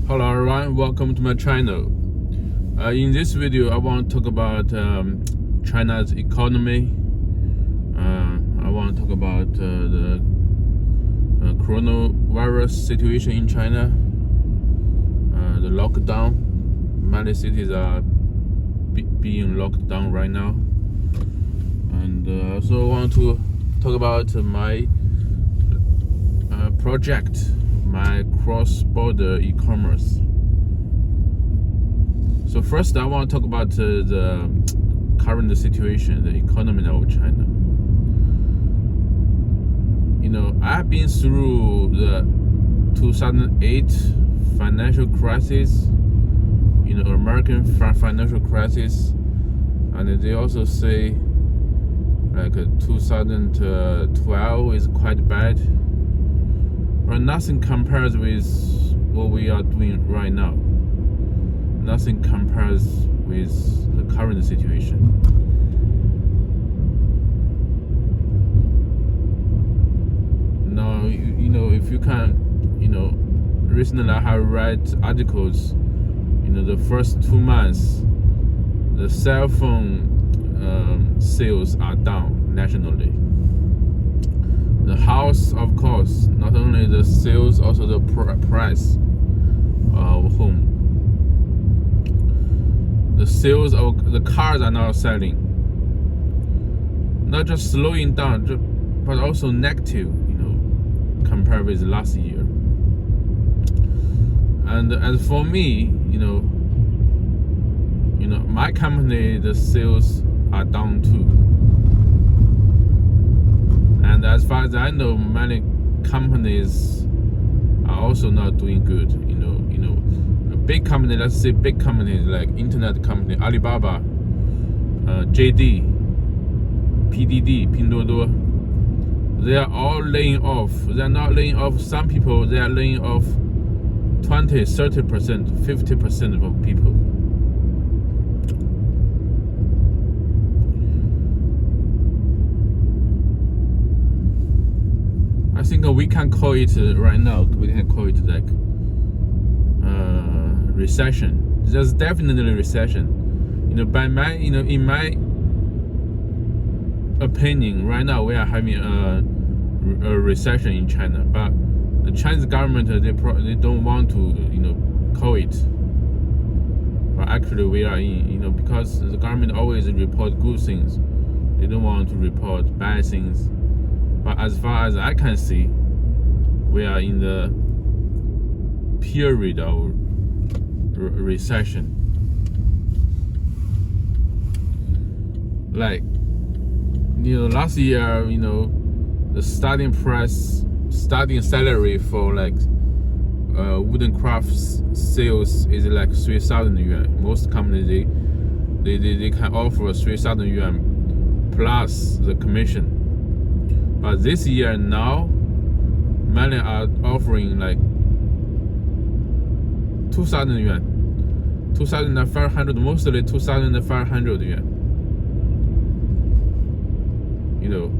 Hello everyone, welcome to my channel. In this video, I want to talk about China's economy. I want to talk about the coronavirus situation in China, the lockdown. Many cities are being locked down right now. And also I want to talk about my project, my cross-border e-commerce. So first, I want to talk about the current situation, the economy of China. You know, I've been through the 2008 financial crisis, you know, American financial crisis, and they also say like 2012 is quite bad. But nothing compares with what we are doing right now. Nothing compares with the current situation. Now, you know, if you can, you know, recently I have read articles, you know, the first 2 months, the cell phone sales are down nationally. The house, of course, not only the sales, also the price of home. The sales of the cars are now selling. Not just slowing down, but also negative, you know, compared with last year. And as for me, you know, my company, the sales are down too. And as far as I know, many companies are also not doing good. You know, a big company, let's say big companies like internet company, Alibaba, JD, PDD, Pinduoduo, they are all laying off. They are not laying off some people, they are laying off 20, 30%, 50% of people. I think we can call it right now. We can call it like recession. There's definitely a recession. You know, in my opinion, right now we are having a recession in China. But the Chinese government they don't want to, you know, call it. But actually we are in, you know, because the government always report good things. They don't want to report bad things. But as far as I can see, we are in the period of recession. Like, you know, last year, you know, the starting salary for like wooden crafts sales is like 3,000 yuan. Most companies they can offer 3,000 yuan plus the commission. But this year now, many are offering like 2,000 yuan, 2,500, mostly 2,500 yuan. You know,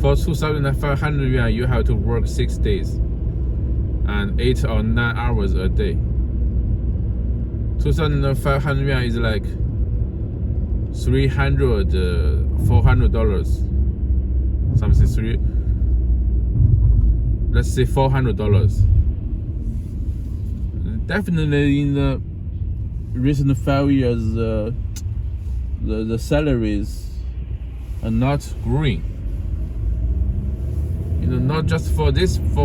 for 2,500 yuan, you have to work 6 days and 8 or 9 hours a day. 2,500 yuan is like $300, $400. Something let's say $400. Definitely in the recent 5 years, the salaries are not growing. You know, not just for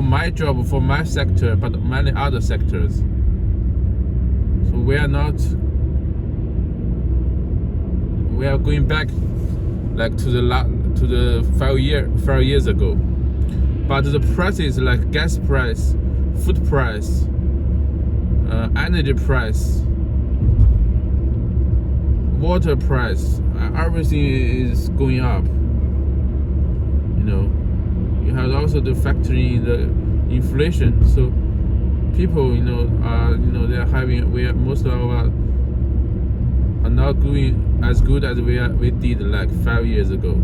my job, for my sector, but many other sectors. So we are going back like to the 5 years ago. But the prices like gas price, food price, energy price, water price, everything is going up. You know, you have also the factory in the inflation. So people, you know, they are having, most of our are not doing as good as we did like 5 years ago.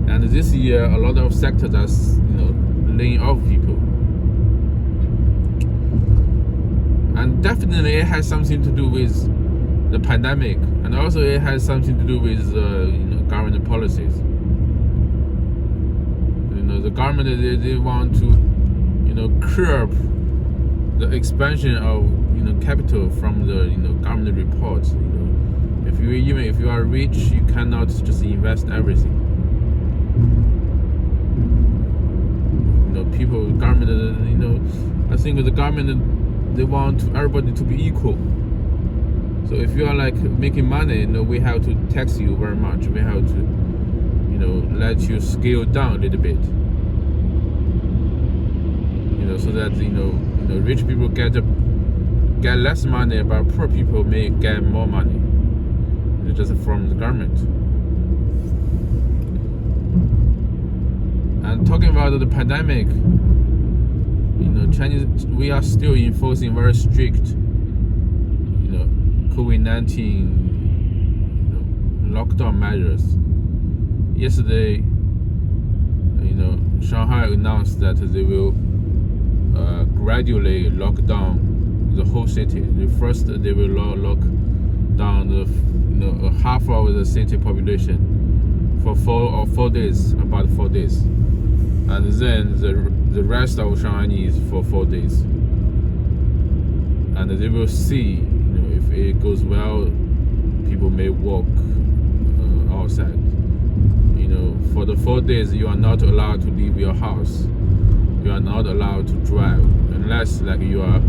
And this year, a lot of sectors are, laying off people. definitely it has something to do with the pandemic, and also it has something to do with government policies. The government they want to curb the expansion of capital from the government reports. If you are rich, you cannot just invest everything. Government, I think the government, they want everybody to be equal. So if you are like making money, we have to tax you very much. We have to, let you scale down a little bit. So that rich people get less money, but poor people may get more money, just from the government. And talking about the pandemic, Chinese, we are still enforcing very strict, COVID-19, lockdown measures. Yesterday, Shanghai announced that they will gradually lock down the whole city. First, they will lock down the half of the city population for 4 days, about 4 days, and then the rest of Shanghainese for 4 days. And they will see, if it goes well, people may walk outside. For the 4 days, you are not allowed to leave your house. You are not allowed to drive unless you are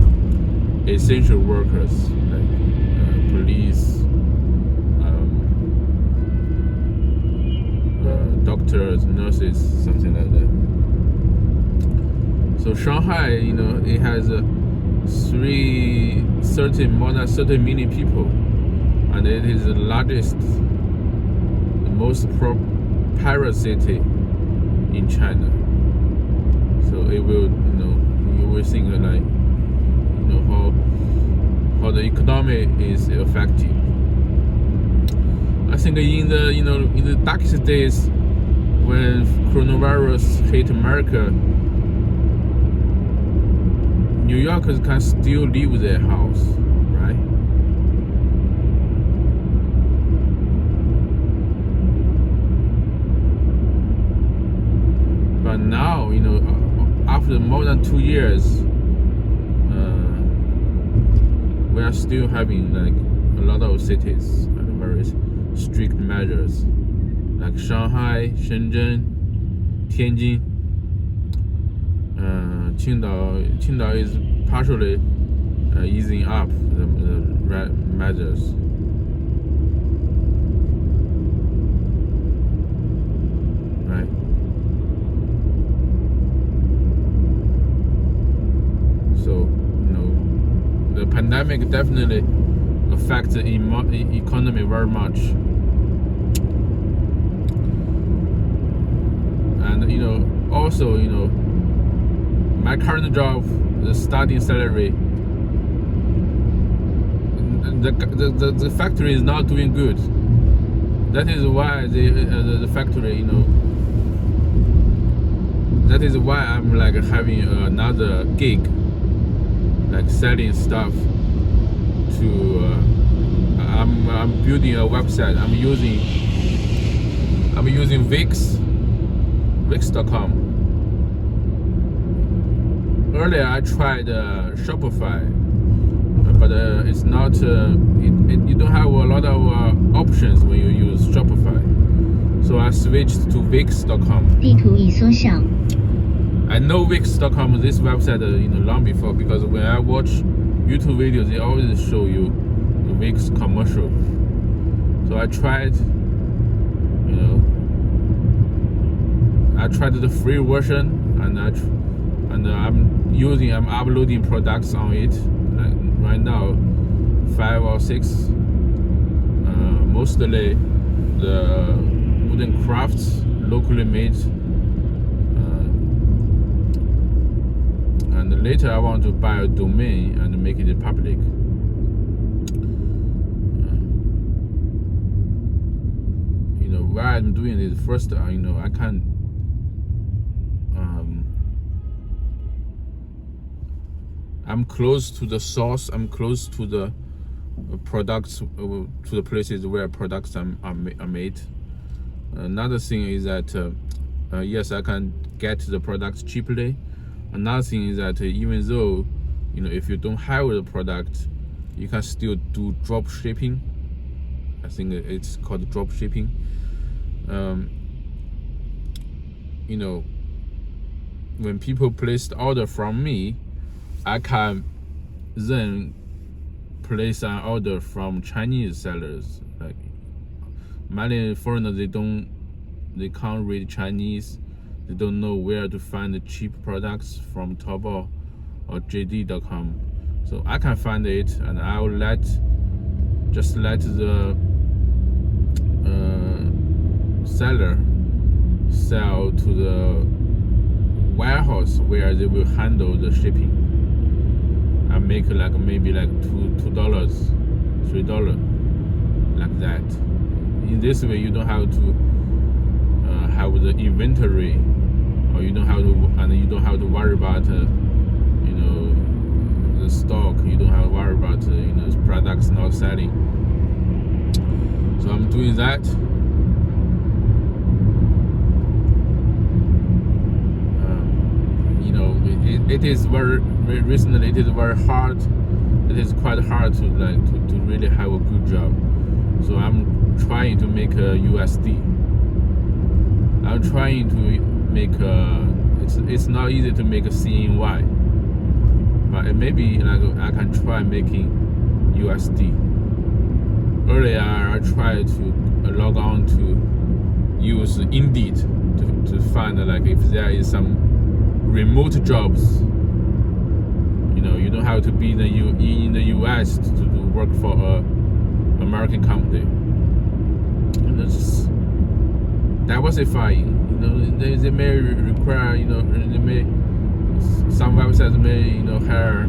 essential workers like police, doctors, nurses, something like that. So Shanghai, it has more than 30 million people, and it is the largest, the most prosperous city in China. So it will, you will think how the economy is affected. I think in the darkest days when coronavirus hit America, New Yorkers can still leave their house, right? But now, after more than 2 years, we are still having a lot of cities and very strict measures, like Shanghai, Shenzhen, Tianjin, Qingdao is partially easing up the measures. Right. So, the pandemic definitely affects the economy very much. And, also, my current job, the starting salary, the factory is not doing good. That is why the factory, that is why I'm having another gig, selling stuff to I'm building a website. I'm using Wix.com. Earlier I tried Shopify, but it's not you don't have a lot of options when you use Shopify. So I switched to Wix.com. 地图已缩小。 I know Wix.com, this website, long before, because when I watch YouTube videos, they always show you the Wix commercial. So I tried, I tried the free version, and I'm uploading products on it. Right now, 5 or 6, mostly the wooden crafts, locally made. And later I want to buy a domain and make it public. Why I'm doing this, first, I can't. I'm close to the source. I'm close to the products, to the places where products are made. Another thing is that yes, I can get the products cheaply. Another thing is that even though if you don't have the product, you can still do drop shipping. I think it's called drop shipping. When people place the order from me, I can then place an order from Chinese sellers. Like many foreigners, they can't read Chinese. They don't know where to find the cheap products from Taobao or JD.com. So I can find it, and I will just let the seller sell to the warehouse where they will handle the shipping. I make maybe $2, $3, like that. In this way, you don't have to have the inventory, or you don't have to worry about the stock. You don't have to worry about products not selling. So I'm doing that. It is very recently. It is very hard. It is quite hard to really have a good job. So I'm trying to make a USD. I'm trying to make it's not easy to make a CNY, but maybe I can try making USD. Earlier I tried to log on to use Indeed to find if there is some remote jobs. You don't have to be in the US to work for a American company. And it's diversifying. They may require, some websites may hire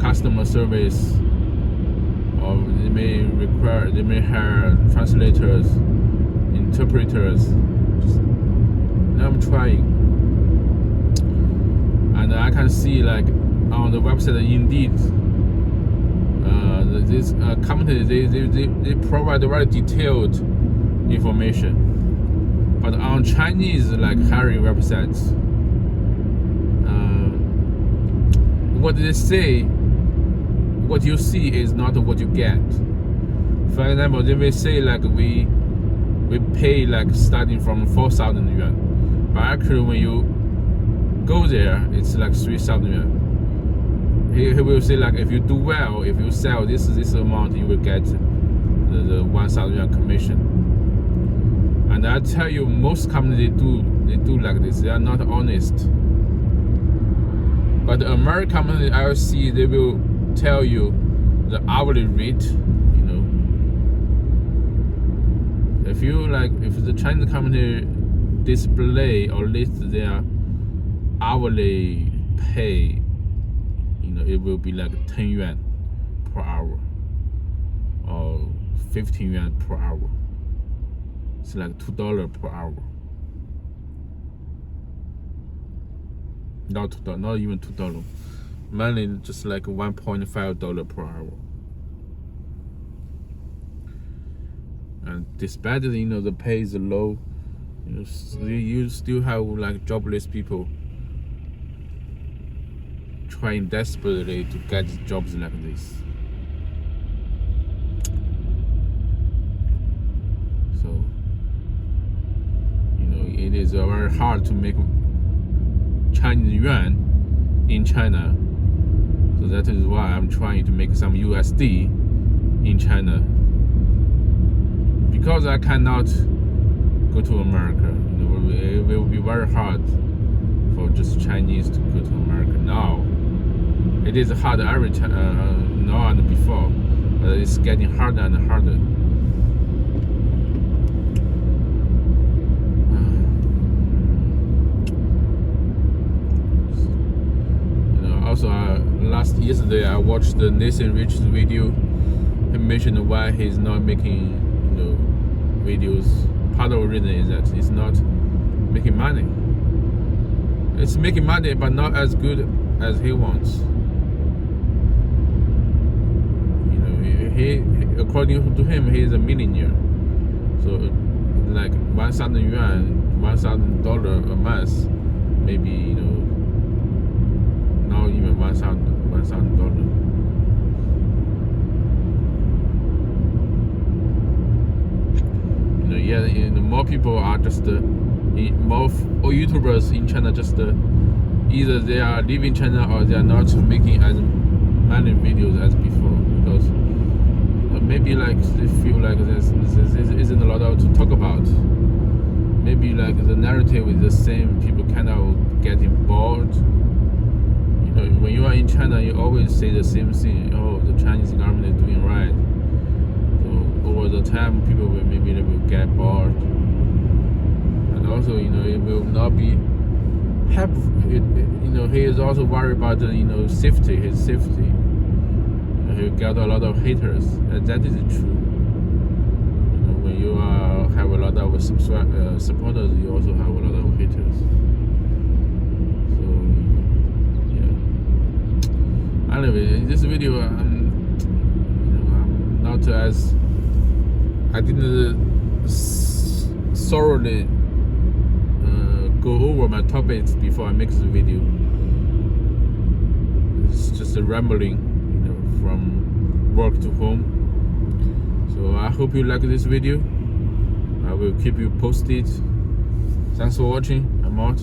customer service, or they may hire translators, interpreters. I'm trying, and I can see on the website Indeed, this company they provide very detailed information, but on Chinese hiring websites, what they say, what you see is not what you get. For example, they may say we pay starting from 4,000 yuan. But actually, when you go there, it's 3,000 yuan. He will say if you do well, if you sell this amount, you will get the 1,000 yuan commission. And I tell you, most companies they do like this. They are not honest. But the American company I see, they will tell you the hourly rate. If the Chinese company display or list their hourly pay, it will be 10 yuan per hour or 15 yuan per hour. It's $2 per hour. Not $2, not even $2. Mainly just $1.5 per hour. And despite the pay is low, you still have jobless people trying desperately to get jobs like this. So it is very hard to make Chinese yuan in China. So that is why I'm trying to make some USD in China, because I cannot go to America. It will be very hard for just Chinese to go to America now. It is hard every time, now and before, but it's getting harder and harder. Also, yesterday I watched the Nathan Rich's video. He mentioned why he's not making videos. Part of the reason is that he's not making money. It's making money, but not as good as he wants. You know, he according to him, he is a millionaire. So like 1,000 yuan, $1,000 a month, maybe, you know, now even $1,000. You know, yeah, you know, more people are just more YouTubers in China just either they are leaving China or they are not making as many videos as before, because maybe like they feel like there isn't a lot to talk about. Maybe like the narrative is the same, people kind of getting bored. You know, when you are in China, you always say the same thing. Oh, the Chinese government is doing right. So over the time, people will maybe they will get bored. And also, you know, it will not be helpful. You know, he is also worried about you know, safety, his safety. You know, he'll get a lot of haters. And that is true. You know, when you have a lot of supporters, you also have a lot of haters. So yeah. Anyway, in this video, I'm not as I didn't thoroughly go over my topics before I make this video. It's just a rambling, you know, from work to home. So I hope you like this video. I will keep you posted. Thanks for watching. I'm out.